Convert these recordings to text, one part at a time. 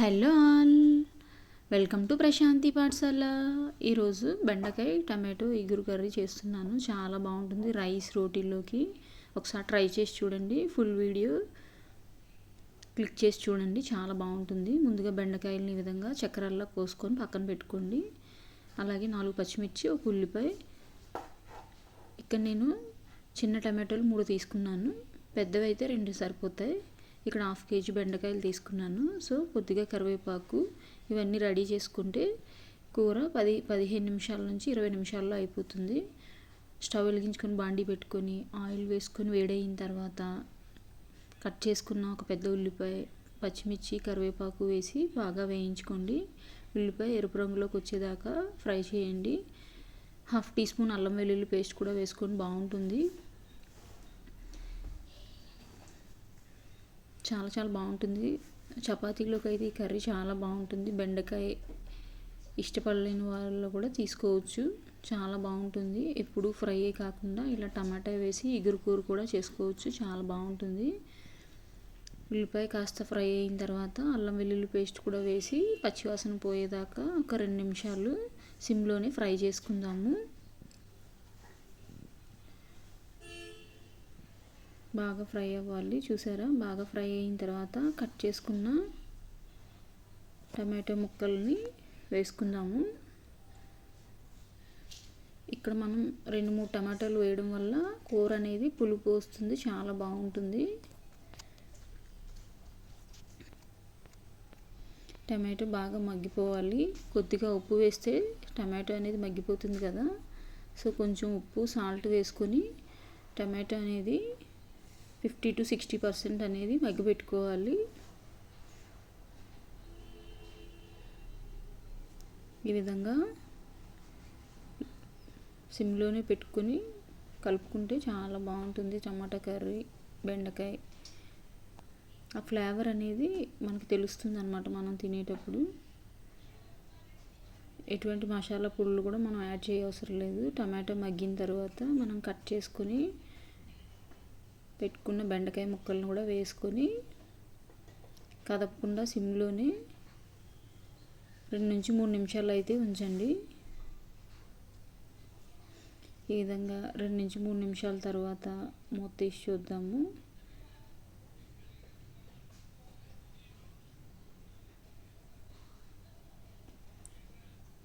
Hello all, welcome to Prashanti పాఠశాల. ఈరోజు బెండకాయ టమాటో ఇగురు కర్రీ చేస్తున్నాను. చాలా బాగుంటుంది రైస్ రోటీలోకి. ఒకసారి ట్రై చేసి చూడండి. ఫుల్ వీడియో క్లిక్ చేసి చూడండి, చాలా బాగుంటుంది. ముందుగా బెండకాయలని ఈ విధంగా చక్కెరల్లా కోసుకొని పక్కన పెట్టుకోండి. అలాగే 4 పచ్చిమిర్చి, ఒక ఉల్లిపాయ. ఇక్కడ నేను చిన్న టమాటోలు 3 తీసుకున్నాను, పెద్దవి అయితే 2 సరిపోతాయి. ఇక్కడ 1/2 kg బెండకాయలు తీసుకున్నాను. సో కొద్దిగా కరివేపాకు, ఇవన్నీ రెడీ చేసుకుంటే కూర 10-15 నిమిషాల నుంచి 20 నిమిషాల్లో అయిపోతుంది. స్టవ్ వెలిగించుకొని బాండీ పెట్టుకొని ఆయిల్ వేసుకొని వేడైన తర్వాత కట్ చేసుకున్న ఒక పెద్ద ఉల్లిపాయ, పచ్చిమిర్చి, కరివేపాకు వేసి బాగా వేయించుకోండి. ఉల్లిపాయ ఎరుపు రంగులోకి వచ్చేదాకా ఫ్రై చేయండి. 1/2 టీ స్పూన్ అల్లం వెల్లుల్లి పేస్ట్ కూడా వేసుకొని బాగుంటుంది. చాలా బాగుంటుంది. చపాతీలోకి అయితే ఈ కర్రీ చాలా బాగుంటుంది. బెండకాయ ఇష్టపడలేని వాళ్ళు కూడా తీసుకోవచ్చు, చాలా బాగుంటుంది. ఎప్పుడు ఫ్రై కాకుండా ఇలా టమాటా వేసి ఇగురు కూర కూడా చేసుకోవచ్చు, చాలా బాగుంటుంది. ఉల్లిపాయ కాస్త ఫ్రై అయిన తర్వాత అల్లం వెల్లుల్లి పేస్ట్ కూడా వేసి పచ్చివాసన పోయేదాకా ఒక 2 నిమిషాలు సిమ్లోనే ఫ్రై చేసుకుందాము. బాగా ఫ్రై అవ్వాలి. చూసారా, బాగా ఫ్రై అయిన తర్వాత కట్ చేసుకున్న టమాటో ముక్కల్ని వేసుకుందాము. ఇక్కడ మనం 2-3 టమాటాలు వేయడం వల్ల కూర అనేది పులుపు వస్తుంది, చాలా బాగుంటుంది. టమాటో బాగా మగ్గిపోవాలి. కొద్దిగా ఉప్పు వేస్తే టమాటో అనేది మగ్గిపోతుంది కదా. సో కొంచెం ఉప్పు, సాల్ట్ వేసుకొని టమాటో అనేది 50 to 60% అనేది మగ్గిపెట్టుకోవాలి. ఈ విధంగా సిమ్లోనే పెట్టుకొని కలుపుకుంటే చాలా బాగుంటుంది టమాటా కర్రీ, బెండకాయ. ఆ ఫ్లేవర్ అనేది మనకు తెలుస్తుంది అన్నమాట మనం తినేటప్పుడు. ఎటువంటి మసాలా పొడులు కూడా మనం యాడ్ చేయవసరం లేదు. టమాటో మగ్గిన తర్వాత మనం కట్ చేసుకొని పెట్టుకున్న బెండకాయ ముక్కలను కూడా వేసుకొని కదపకుండా సిమ్లోనే 2 నుంచి 3 నిమిషాలు అయితే ఉంచండి. ఈ విధంగా 2 నుంచి 3 నిమిషాల తర్వాత మూత తీసి చూద్దాము.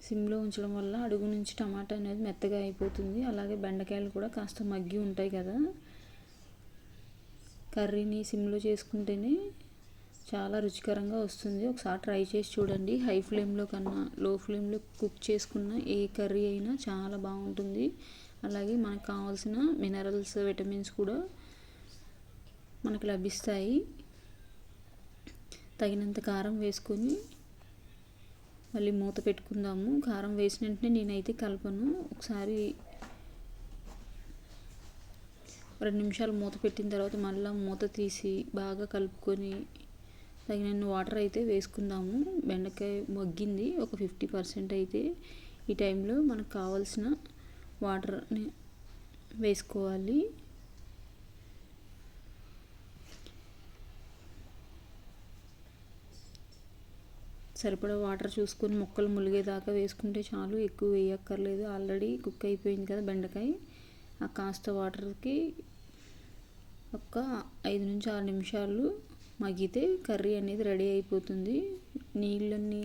సిమ్లో ఉంచడం వల్ల అడుగు నుంచి టమాటా అనేది మెత్తగా అయిపోతుంది. అలాగే బెండకాయలు కూడా కాస్త మగ్గి ఉంటాయి కదా. కర్రీని సిమ్లో చేసుకుంటేనే చాలా రుచికరంగా వస్తుంది. ఒకసారి ట్రై చేసి చూడండి. హై ఫ్లేమ్లో కన్నా లో ఫ్లేమ్లో కుక్ చేసుకున్న ఏ కర్రీ అయినా చాలా బాగుంటుంది. అలాగే మనకు కావాల్సిన మినరల్స్, విటమిన్స్ కూడా మనకు లభిస్తాయి. తగినంత కారం వేసుకొని మళ్ళీ మూత పెట్టుకుందాము. కారం వేసిన వెంటనే నేనైతే కలపను. ఒకసారి 2 నిమిషాలు మూత పెట్టిన తర్వాత మళ్ళీ మూత తీసి బాగా కలుపుకొని తగినన్ని వాటర్ అయితే వేసుకుందాము. బెండకాయ మగ్గింది ఒక 50% అయితే. ఈ టైంలో మనకు కావాల్సిన వాటర్ని వేసుకోవాలి. సరిపడా వాటర్ చూసుకొని ముక్కలు ములిగేదాకా వేసుకుంటే చాలు, ఎక్కువ వేయక్కర్లేదు. ఆల్రెడీ కుక్ అయిపోయింది కదా బెండకాయ. ఆ కాస్త వాటర్కి ఒక 5 నుంచి 6 నిమిషాలు మగ్గితే కర్రీ అనేది రెడీ అయిపోతుంది. నీళ్ళన్నీ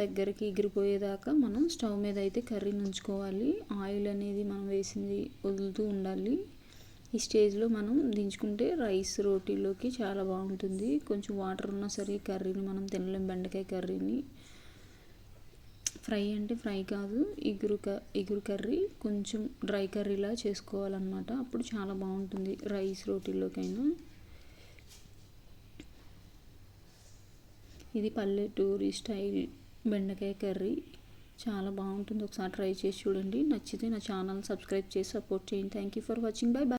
దగ్గరికి ఎగిరిపోయేదాకా మనం స్టవ్ మీద అయితే కర్రీని ఉంచుకోవాలి. ఆయిల్ అనేది మనం వేసింది వదులుతూ ఉండాలి. ఈ స్టేజ్లో మనం దించుకుంటే రైస్ రోటీలోకి చాలా బాగుంటుంది. కొంచెం వాటర్ ఉన్నా సరే కర్రీని మనం తినలేం. బెండకాయ కర్రీని ఫ్రై అంటే ఫ్రై కాదు, ఇగురు కర్రీ కొంచెం డ్రై కర్రీలా చేసుకోవాలన్నమాట. అప్పుడు చాలా బాగుంటుంది రైస్ రోటీలోకైనా. ఇది పల్లెటూరి స్టైల్ బెండకాయ కర్రీ, చాలా బాగుంటుంది. ఒకసారి ట్రై చేసి చూడండి. నచ్చితే నా ఛానల్ సబ్స్క్రైబ్ చేసి సపోర్ట్ చేయండి. Thank you for watching. By by.